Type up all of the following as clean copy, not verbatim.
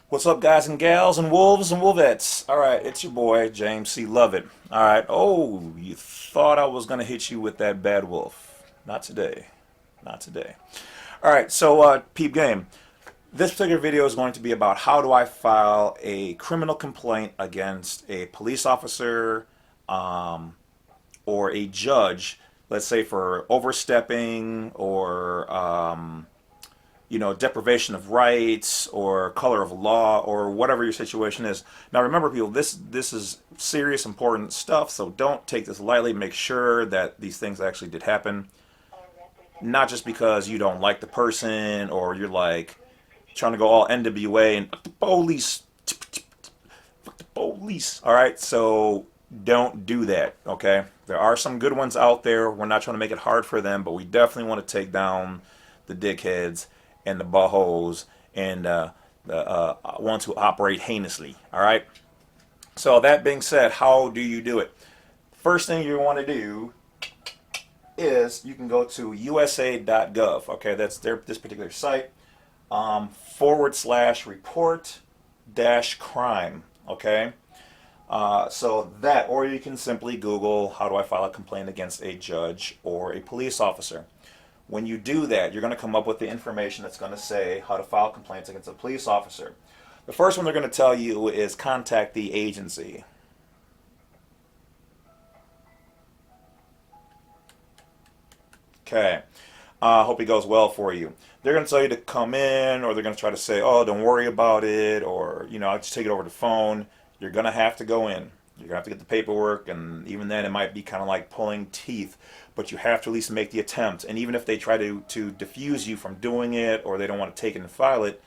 What's up, guys and gals and wolves and wolvettes? All right, it's your boy, James C. Lovett. All right, oh, you thought I was going to hit you with that Badwolf. Not today. Not today. All right, so, peep game. This particular video is going to be about how do I file a criminal complaint against a police officer or a judge, let's say for overstepping or deprivation of rights or color of law or whatever your situation is. Now remember, people, this is serious, important stuff, so don't take this lightly. Make sure that these things actually did happen. Not just because you don't like the person or you're like trying to go all NWA and fuck the police. Fuck the police. Alright, so don't do that, okay? There are some good ones out there. We're not trying to make it hard for them, but we definitely want to take down the dickheads and the buttholes and the ones who operate heinously. All right. So that being said, how do you do it? First thing you want to do is you can go to USA.gov. Okay, that's this particular site. /report-crime. Okay. So that, or you can simply Google how do I file a complaint against a judge or a police officer. When you do that, you're going to come up with the information that's going to say how to file complaints against a police officer. The first one they're going to tell you is contact the agency. Okay. Hope it goes well for you. They're going to tell you to come in, or they're going to try to say, oh, don't worry about it, or, I'll just take it over the phone. You're going to have to go in. You're going to have to get the paperwork, and even then it might be kind of like pulling teeth, but you have to at least make the attempt. And even if they try to diffuse you from doing it, or they don't want to take it and file it,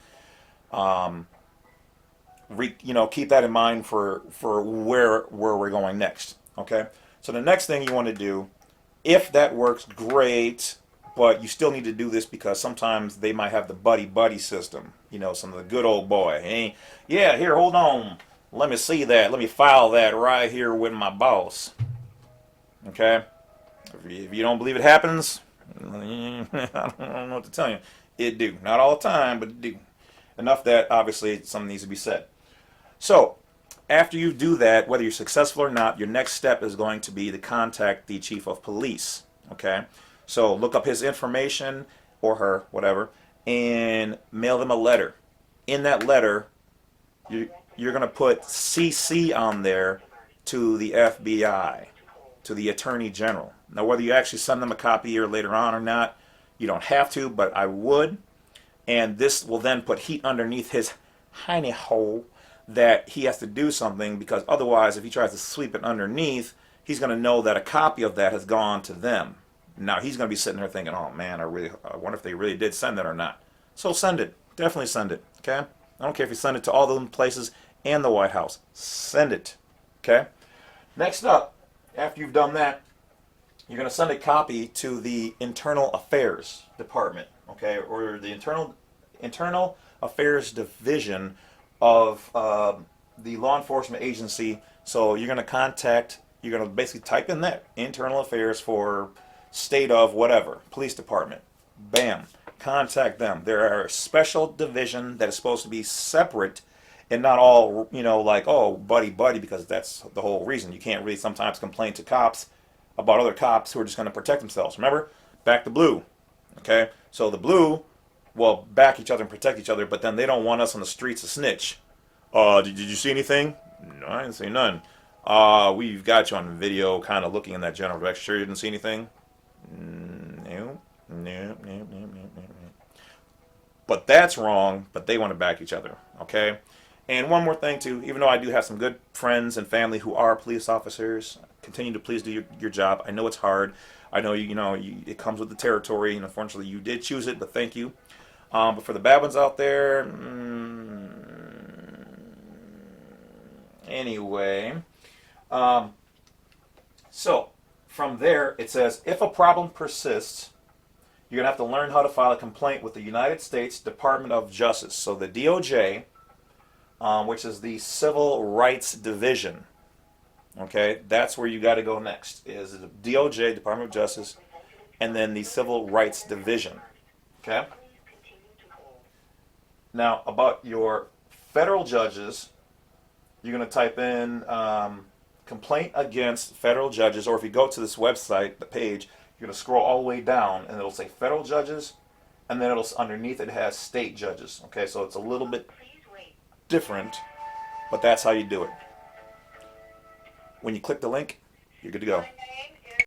keep that in mind for where we're going next. Okay? So the next thing you want to do, if that works, great, but you still need to do this because sometimes they might have the buddy system. Some of the good old boy. Hey, yeah, here, hold on. Let me see that. Let me file that right here with my boss. Okay? If you don't believe it happens, I don't know what to tell you. It do. Not all the time, but it do. Enough that obviously something needs to be said. So, after you do that, whether you're successful or not, your next step is going to be to contact the chief of police. Okay? So, look up his information, or her, whatever, and mail them a letter. In that letter, you're going to put CC on there to the FBI, to the Attorney General. Now, whether you actually send them a copy here later on or not, you don't have to, but I would. And this will then put heat underneath his hiney hole that he has to do something, because otherwise, if he tries to sweep it underneath, he's going to know that a copy of that has gone to them. Now, he's going to be sitting there thinking, oh man, I wonder if they really did send it or not. So send it. Definitely send it. Okay? I don't care if you send it to all those places and the White House. Send it. Okay? Next up, after you've done that, you're going to send a copy to the Internal Affairs Department, okay, or the Internal Affairs Division of the law enforcement agency. So you're going to basically type in that Internal Affairs for state of whatever, police department. Bam. Contact them. They're a special division that is supposed to be separate and not all, like, oh, buddy, because that's the whole reason. You can't really sometimes complain to cops about other cops who are just going to protect themselves. Remember? Back the blue. Okay? So the blue will back each other and protect each other, but then they don't want us on the streets to snitch. Did you see anything? No, I didn't see none. We've got you on video kind of looking in that general direction. Sure you didn't see anything? No. But that's wrong, but they want to back each other. Okay? And one more thing too, even though I do have some good friends and family who are police officers, continue to please do your job. I know it's hard. I know it comes with the territory, and unfortunately you did choose it, but thank you. But for the bad ones out there, anyway. So from there it says, if a problem persists, you're gonna have to learn how to file a complaint with the United States Department of Justice. So the DOJ. Which is the Civil Rights Division. Okay, that's where you got to go next, is the DOJ, Department of Justice, and then the Civil Rights Division. Okay? Now, about your federal judges, you're going to type in complaint against federal judges, or if you go to this website, the page, you're going to scroll all the way down, and it'll say federal judges, and then it'll underneath it has state judges. Okay, so it's a little bit different, but that's how you do it. When you click the link, you're good to go.